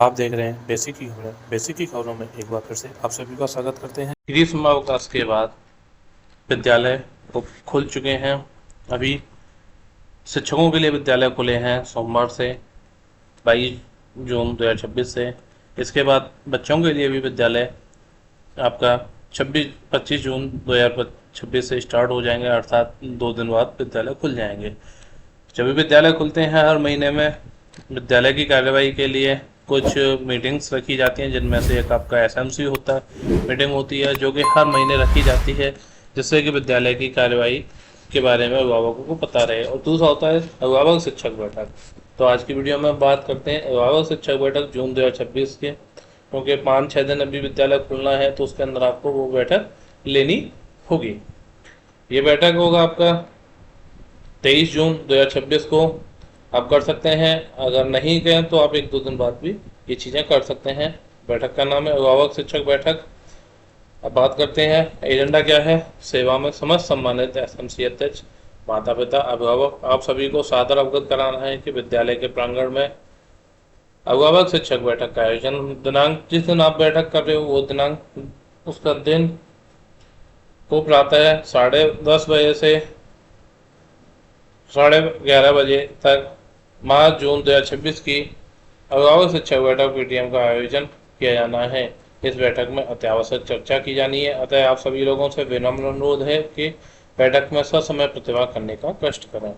आप देख रहे हैं बेसिक की खबरें। बेसिक की खबरों में एक बार फिर से आप सभी का स्वागत करते हैं। ग्रीष्मावकाश के बाद विद्यालय तो खुल चुके हैं। अभी शिक्षकों के लिए विद्यालय खुले हैं सोमवार से 22 जून 2026 से। इसके बाद बच्चों के लिए भी विद्यालय आपका 25 जून 2026 से स्टार्ट हो जाएंगे, अर्थात 2 दिन बाद विद्यालय खुल जाएंगे। जब भी विद्यालय खुलते हैं हर महीने में विद्यालय की कार्यवाही के लिए कुछ मीटिंग्स रखी जाती हैं, जिनमें से एक आपका एसएमसी होता है मीटिंग होती है, जो कि हर महीने रखी जाती है, जिससे कि विद्यालय की कार्यवाही के बारे में अभिभावकों को पता रहे। और दूसरा होता है अभिभावक शिक्षक बैठक। तो आज की वीडियो में बात करते हैं अभिभावक शिक्षक बैठक जून 2026 के, क्योंकि 5-6 दिन अभी विद्यालय खुलना है, तो उसके अंदर आपको वो बैठक लेनी होगी। ये बैठक होगा आपका 23 जून 2026 को। आप कर सकते हैं, अगर नहीं गए तो आप 1-2 दिन बाद भी ये चीज़ें कर सकते हैं। बैठक का नाम है अभिभावक शिक्षक बैठक। अब बात करते हैं एजेंडा क्या है। सेवा में समस्त सम्मानित एसएमसी अध्यक्ष, माता पिता, अभिभावक, आप सभी को सादर अवगत कराना है कि विद्यालय के प्रांगण में अभिभावक शिक्षक बैठक का आयोजन, दिनांक जिस दिन आप बैठक कर रहे हो वो दिनांक, उसका दिन को प्रातः 10:30 बजे से 11:30 बजे तक 5 जून 2026 की अभिभावक शिक्षक बैठक पीटीएम का आयोजन किया जाना है। इस बैठक में अत्यावश्यक चर्चा की जानी है, अतः आप सभी लोगों से विनम्र अनुरोध है कि बैठक में ससमय प्रतिभाग करने का कष्ट करें।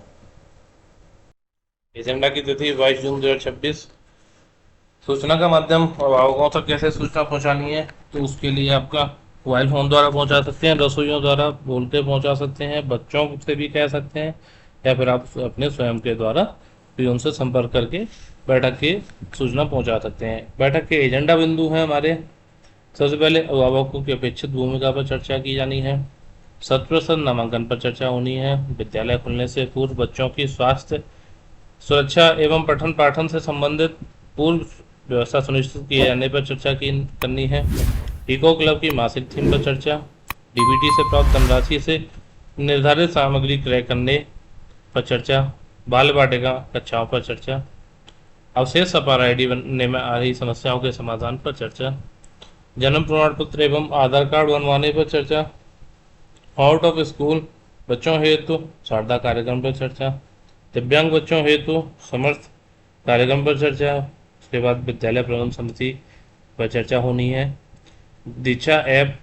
एजेंडा की तिथि 22 जून 2026। सूचना का माध्यम अभिभावकों तक कैसे सूचना पहुंचानी है, तो उसके लिए आपका मोबाइल फोन द्वारा पहुंचा सकते हैं, रसोइयों द्वारा बोल के पहुंचा सकते हैं, बच्चों से भी कह सकते हैं, या फिर आप अपने स्वयं के द्वारा भी उनसे संपर्क करके बैठक की सूचना पहुंचा सकते हैं। बैठक के एजेंडा बिंदु हैं हमारे। सबसे पहले अभिभावकों की अपेक्षित भूमिका पर चर्चा की जानी है। 100% नामांकन पर चर्चा होनी है। विद्यालय खुलने से पूर्व बच्चों की स्वास्थ्य सुरक्षा एवं पठन पाठन से संबंधित पूर्व व्यवस्था सुनिश्चित किए जाने पर चर्चा करनी है। इको क्लब की मासिक थीम पर चर्चा। डीबीटी से प्राप्त धनराशि से निर्धारित सामग्री क्रय करने पर चर्चा। बाल वाटिका कक्षाओं पर चर्चा। अवशेष अपार आईडी बनने में आ रही समस्याओं के समाधान पर चर्चा। जन्म प्रमाण पत्र एवं आधार कार्ड बनवाने पर चर्चा। आउट ऑफ स्कूल बच्चों हेतु शारदा कार्यक्रम पर चर्चा। दिव्यांग बच्चों हेतु समर्थ कार्यक्रम पर चर्चा। उसके बाद विद्यालय प्रबंधन समिति पर चर्चा होनी है। दीक्षा ऐप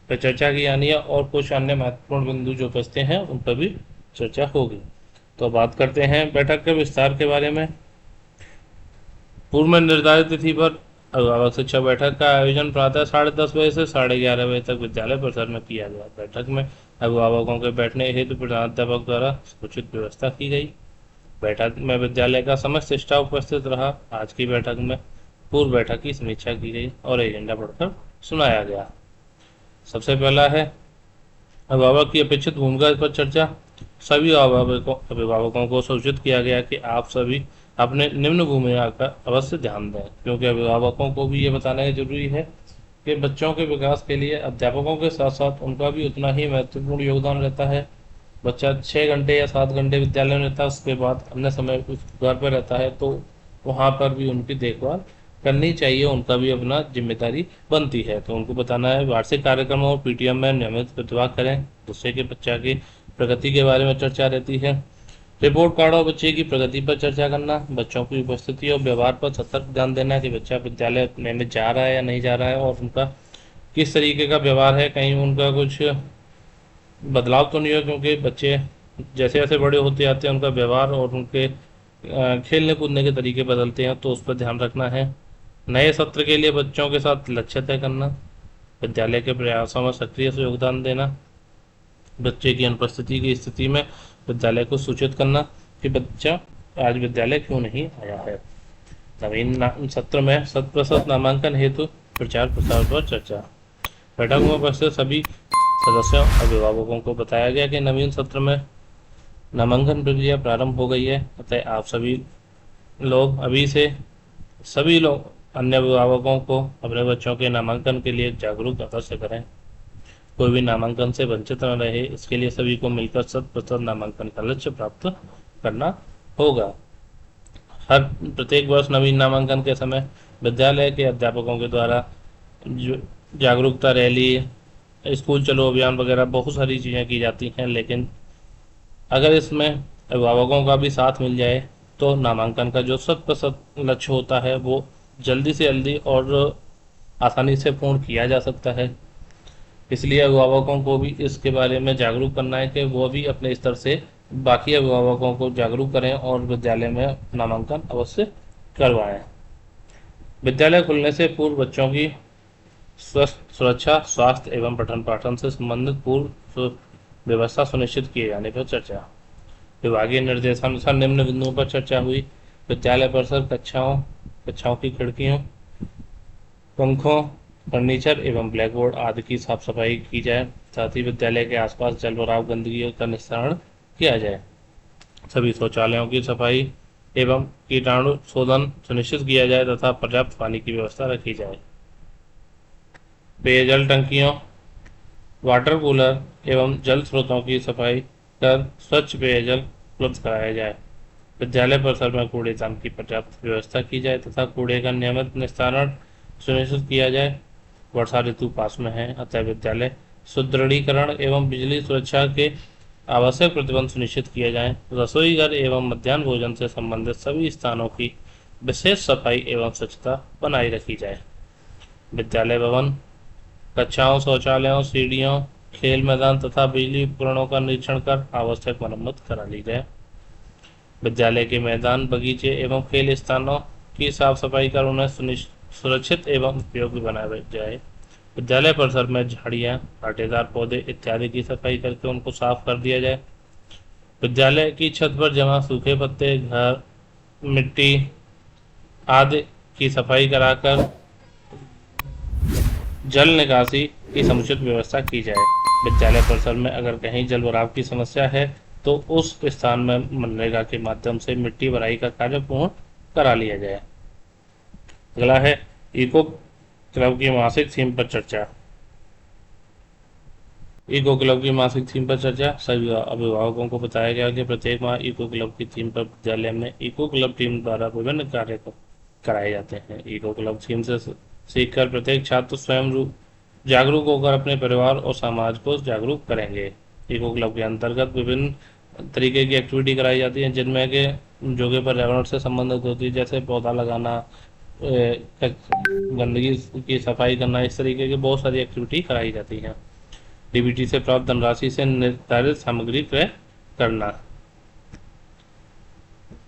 पर चर्चा की जानी है, और कुछ अन्य महत्वपूर्ण बिंदु जो बचते हैं उन पर भी चर्चा होगी। तो बात करते हैं बैठक के विस्तार के बारे में। पूर्व में निर्धारित तिथि पर अभिभावक शिक्षक बैठक का आयोजन प्रातः 10:30 बजे से 11:30 बजे तक विद्यालय परिसर में किया गया। बैठक में अभिभावकों के बैठने हेतु प्रधानाध्यापक द्वारा उचित व्यवस्था की गई। बैठक में विद्यालय का समस्त स्टाफ उपस्थित रहा। आज की बैठक में पूर्व बैठक की समीक्षा की गई और एजेंडा पढ़कर सुनाया गया। सबसे पहला है अभिभावक की अपेक्षित भूमिका पर चर्चा। सभी अभिभावकों को सूचित किया गया कि आप सभी अपने निम्न भूमिका का अवश्य ध्यान दें, क्योंकि अभिभावकों को भी ये बताना जरूरी है कि बच्चों के विकास के लिए अध्यापकों के साथ साथ उनका भी उतना ही महत्वपूर्ण योगदान रहता है। बच्चा 6 घंटे या 7 घंटे विद्यालय में रहता है, उसके बाद अन्य समय घर पर रहता है, तो वहाँ पर भी उनकी देखभाल करनी चाहिए, उनका भी अपना जिम्मेदारी बनती है। तो उनको बताना है वार्षिक कार्यक्रमों और पीटीएम में नियमित प्रतिभाग करें। दूसरे के बच्चा की प्रगति के बारे में चर्चा रहती है। रिपोर्ट कार्ड और बच्चे की प्रगति पर चर्चा करना। बच्चों की उपस्थिति और व्यवहार पर सतर्क ध्यान देना कि बच्चा विद्यालय में जा रहा है या नहीं जा रहा है, और उनका किस तरीके का व्यवहार है, कहीं उनका कुछ बदलाव तो नहीं हो, क्योंकि बच्चे जैसे जैसे बड़े होते जाते हैं उनका व्यवहार और उनके खेलने कूदने के तरीके बदलते हैं, तो उस पर ध्यान रखना है। नए सत्र के लिए बच्चों के साथ लक्ष्य तय करना। विद्यालय के प्रयासों में सक्रिय से योगदान देना। बच्चे की अनुपस्थिति की स्थिति में विद्यालय को सूचित करना कि बच्चा आज विद्यालय क्यों नहीं आया है। नवीन सत्र में 100% नामांकन हेतु प्रचार प्रसार पर चर्चा। बैठक में उपस्थित सभी सदस्यों अभिभावकों को बताया गया कि नवीन सत्र में नामांकन प्रक्रिया प्रारंभ हो गई है, अतः आप सभी लोग अभी से सभी लोग अन्य अभिभावकों को अपने बच्चों के नामांकन के लिए जागरूक अवश्य करें। कोई भी नामांकन से वंचित न रहे, इसके लिए सभी को मिलकर 100% नामांकन का लक्ष्य प्राप्त करना होगा। हर प्रत्येक वर्ष नवीन नामांकन के समय विद्यालय के अध्यापकों के द्वारा जागरूकता रैली, स्कूल चलो अभियान वगैरह बहुत सारी चीज़ें की जाती हैं, लेकिन अगर इसमें अभिभावकों का भी साथ मिल जाए तो नामांकन का जो 100% लक्ष्य होता है वो जल्दी से जल्दी और आसानी से पूर्ण किया जा सकता है। इसलिए अभिभावकों को भी इसके बारे में जागरूक करना है कि वो भी अपने स्तर से बाकी अभिभावकों को जागरूक करें और विद्यालय में नामांकन अवश्य करवाएं। विद्यालय खुलने से पूर्व बच्चों की स्वस्थ सुरक्षा, स्वास्थ्य एवं पठन पाठन से संबंधित पूर्व व्यवस्था सुनिश्चित किए जाने पर चर्चा। विभागीय निर्देशानुसार निम्न बिंदुओं पर चर्चा हुई। विद्यालय परिसर, कक्षाओं की खिड़कियों, पंखों, फर्नीचर एवं ब्लैकबोर्ड आदि की साफ सफाई की जाए। साथ ही विद्यालय के आसपास जल भराव, गंदगी का निस्तारण किया जाए। सभी शौचालयों की सफाई एवं कीटाणु शोधन सुनिश्चित किया जाए तथा पर्याप्त पानी की व्यवस्था रखी जाए। पेयजल टंकियों, वाटर कूलर एवं जल स्रोतों की सफाई कर स्वच्छ पेयजल उपलब्ध कराया जाए। विद्यालय परिसर में कूड़ेदान की पर्याप्त व्यवस्था की जाए तथा कूड़े का नियमित निस्तारण सुनिश्चित किया जाए। वर्षा ऋतु पास में है, अतः विद्यालय सुदृढ़ीकरण एवं बिजली सुरक्षा के आवश्यक प्रतिबंध सुनिश्चित किए जाएं। रसोई घर एवं मध्याह्न भोजन से संबंधित सभी स्थानों की विशेष सफाई एवं स्वच्छता बनाए रखी जाए। विद्यालय भवन, कक्षाओं, शौचालयों, सीढ़ियों, खेल मैदान तथा बिजली उपकरणों का निरीक्षण कर आवश्यक मरम्मत करा ली जाए। विद्यालय के मैदान, बगीचे एवं खेल स्थानों की साफ सफाई कर उन्हें सुरक्षित एवं उपयोगी बनाया जाए। विद्यालय परिसर में झाड़ियां, कांटेदार पौधे इत्यादि की सफाई करके उनको साफ कर दिया जाए। विद्यालय की छत पर जमा सूखे पत्ते, घर, मिट्टी आदि की सफाई कराकर जल निकासी की समुचित व्यवस्था की जाए। विद्यालय परिसर में अगर कहीं जल भराव की समस्या है तो उस स्थान में मनरेगा के माध्यम से मिट्टी भराई का कार्य पूर्ण करा लिया जाए। अगला है इको क्लब की मासिक थीम पर चर्चा। इको क्लब की मासिक थीम पर चर्चा। सभी अभिभावकों को बताया गया कि प्रत्येक माह इको क्लब की थीम पर विद्यालय में इको क्लब टीम द्वारा विभिन्न कार्य कराए जाते हैं। इको क्लब थीम से सीखकर प्रत्येक छात्र स्वयं जागरूक होकर अपने परिवार और समाज को जागरूक करेंगे। इको क्लब के अंतर्गत विभिन्न तरीके की एक्टिविटी कराई जाती है, जिनमें के जो कि पर्यावरण से संबंधित होती है, जैसे पौधा लगाना, गंदगी की सफाई करना, इस तरीके की बहुत सारी एक्टिविटी कराई जाती हैं। डीबीटी से प्राप्त धनराशि से निर्धारित सामग्री क्रय करना।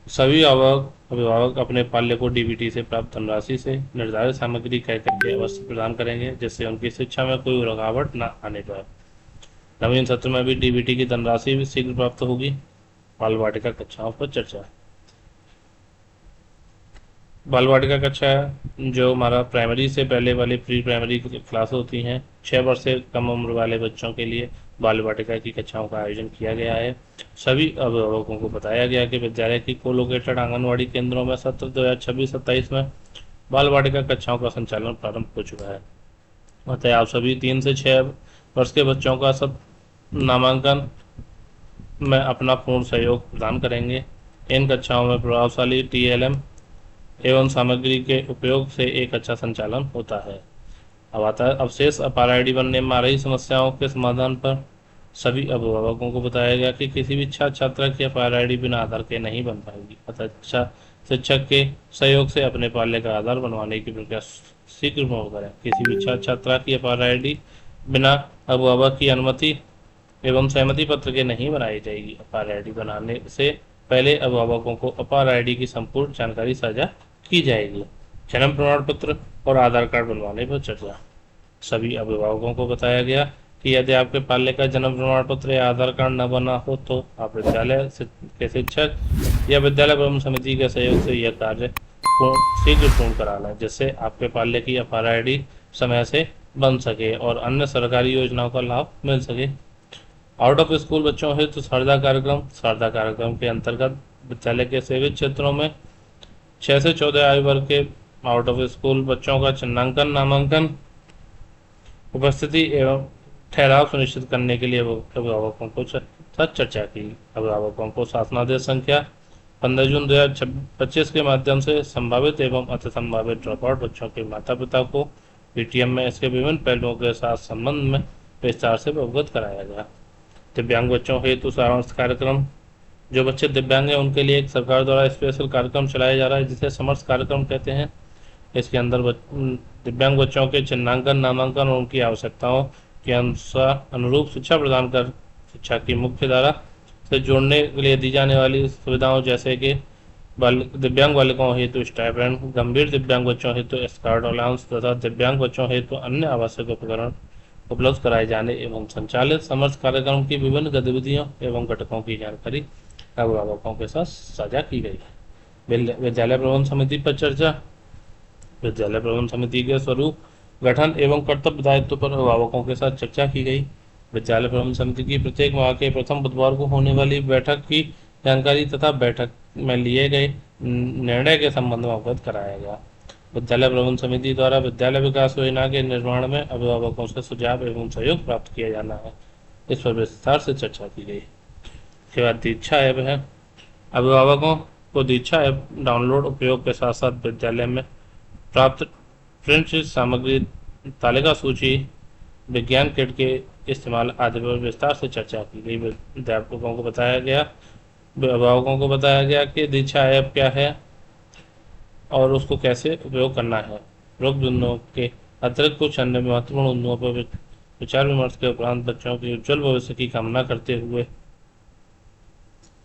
सभी अभिभावक अपने पाल्य को डीबीटी से प्राप्त धनराशि से निर्धारित सामग्री क्रय करके अवश्य प्रदान करेंगे, जिससे उनकी शिक्षा में कोई रुकावट न आने पाए। नवीन सत्र में भी डीबीटी की धनराशि भी शीघ्र प्राप्त होगी। बाल वाटिका कक्षाओं पर चर्चा। बाल वाटिका कक्षा जो हमारा प्राइमरी से पहले वाली प्री प्राइमरी क्लास होती हैं, 6 वर्ष से कम उम्र वाले बच्चों के लिए बाल वाटिका की कक्षाओं का आयोजन किया गया है। सभी अभिभावकों को बताया गया कि विद्यालय की कोलोकेटेड आंगनवाड़ी केंद्रों में सत्र 2026-27 में बाल वाटिका कक्षाओं का संचालन प्रारंभ हो चुका है। अतः आप सभी 3 से 6 वर्ष के बच्चों का सब नामांकन में अपना पूर्ण सहयोग प्रदान करेंगे। इन कक्षाओं में प्रभावशाली TLM एवं सामग्री के उपयोग से एक अच्छा संचालन होता है। अब आता है अवशेष अपार आईडी बनने में आ रही समस्याओं के समाधान पर। सभी अभिभावकों को बताया गया कि किसी भी छात्रा की अपार आईडी बिना आधार के नहीं बन पाएगी, अतः शिक्षक के सहयोग से अपने पाल्य का आधार बनवाने की प्रक्रिया शीघ्र पूर्ण करें। किसी भी छात्रा की अपार आईडी बिना अभिभावक की अनुमति एवं सहमति पत्र के नहीं बनाई जाएगी। अपार आईडी बनाने से पहले अभिभावकों को अपार आईडी की संपूर्ण जानकारी साझा की जाएगी। जन्म प्रमाण पत्र और आधार कार्ड बनवाने पर चर्चा। सभी अभिभावकों को बताया गया कि यदि आपके पाल्य का जन्म प्रमाण पत्र या आधार कार्ड न बना हो तो आप विद्यालय के शिक्षक या विद्यालय प्रबंधन समिति के सहयोग से यह कार्य शीघ्र पूर्ण करा लें, जिससे आपके पाल्य की अपार आईडी समय से बन सके और अन्य सरकारी योजनाओं का लाभ मिल सके। आउट ऑफ स्कूल बच्चों हेतु शारदा कार्यक्रम के अंतर्गत विद्यालय के सेवित क्षेत्रों में 6 से 14 आयु वर्ग के आउट ऑफ स्कूल बच्चों का चिन्हांकन, नामांकन, उपस्थिति एवं ठहराव सुनिश्चित करने के लिए अभिभावकों को साथ चर्चा की। अभिभावकों को शासनादेश संख्या 15 जून 2025 के माध्यम से संभावित एवं अति संभावित ड्रॉप आउट बच्चों के माता पिता को पीटीएम में इसके विभिन्न पहलुओं के साथ संबंध में विस्तार से अवगत कराया गया। दिव्यांग बच्चों हेतु सारांश कार्यक्रम। जो बच्चे दिव्यांग हैं उनके लिए एक सरकार द्वारा स्पेशल कार्यक्रम चलाया जा रहा है जिसे समर्थ कार्यक्रम कहते हैं। इसके अंदर दिव्यांग बच्चों के चिन्हांकन, नामांकन और उनकी आवश्यकताओं के अनुसार अनुरूप शिक्षा प्रदान कर शिक्षा की मुख्य धारा से जोड़ने के लिए दी जाने वाली सुविधाओं जैसे कि दिव्यांग बालिकाओं हेतु स्टाइपेंड, गंभीर दिव्यांग बच्चों हेतु एस्कॉर्ट अलाउंस तथा दिव्यांग बच्चों हेतु अन्य आवश्यक उपकरण उपलब्ध कराए जाने एवं संचालित समर्थ कार्यक्रम की विभिन्न गतिविधियों एवं घटकों की जानकारी अभिभावकों के साथ साझा की गई। विद्यालय प्रबंधन समिति पर चर्चा। विद्यालय प्रबंधन समिति के स्वरूप, गठन एवं कर्तव्य दायित्व पर अभिभावकों के साथ चर्चा की गई। विद्यालय प्रबंधन समिति की प्रत्येक माह के प्रथम बुधवार को होने वाली बैठक की जानकारी तथा बैठक में लिए गए निर्णय के संबंध में अवगत कराया गया। विद्यालय प्रबंधन समिति द्वारा विद्यालय विकास योजना के निर्माण में अभिभावकों से सुझाव एवं सहयोग प्राप्त किया जाना है, इस पर विस्तार से चर्चा की गई। इसके बाद दीक्षा ऐप है। अभिभावकों को दीक्षा ऐप डाउनलोड, उपयोग के साथ साथ विद्यालय में प्राप्त प्रिंट सामग्री, तालिका सूची, विज्ञान किट के इस्तेमाल आदि पर विस्तार से चर्चा की गई। अध्यापकों को बताया गया, अभिभावकों को बताया गया कि दीक्षा ऐप क्या है और उसको कैसे उपयोग करना है। उपरोक्त बिंदुओं के अतिरिक्त कुछ अन्य महत्वपूर्ण बिंदुओं पर विचार विमर्श के उपरांत बच्चों के उज्जवल भविष्य की कामना करते हुए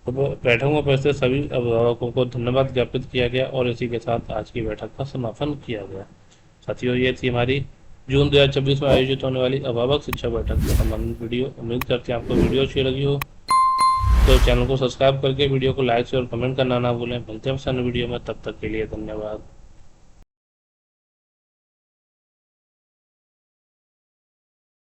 बैठकों पर से सभी अभिभावकों को धन्यवाद ज्ञापित किया गया और इसी के साथ आज की बैठक का समापन किया गया। साथियों, ये थी हमारी जून 2024 में आयोजित होने वाली अभिभावक शिक्षा बैठक से संबंधित वीडियो। उम्मीद करते हैं आपको वीडियो अच्छी लगी हो, तो चैनल को सब्सक्राइब करके वीडियो को लाइक और कमेंट करना ना भूलें। मिलते हैं वीडियो में, तब तक के लिए धन्यवाद।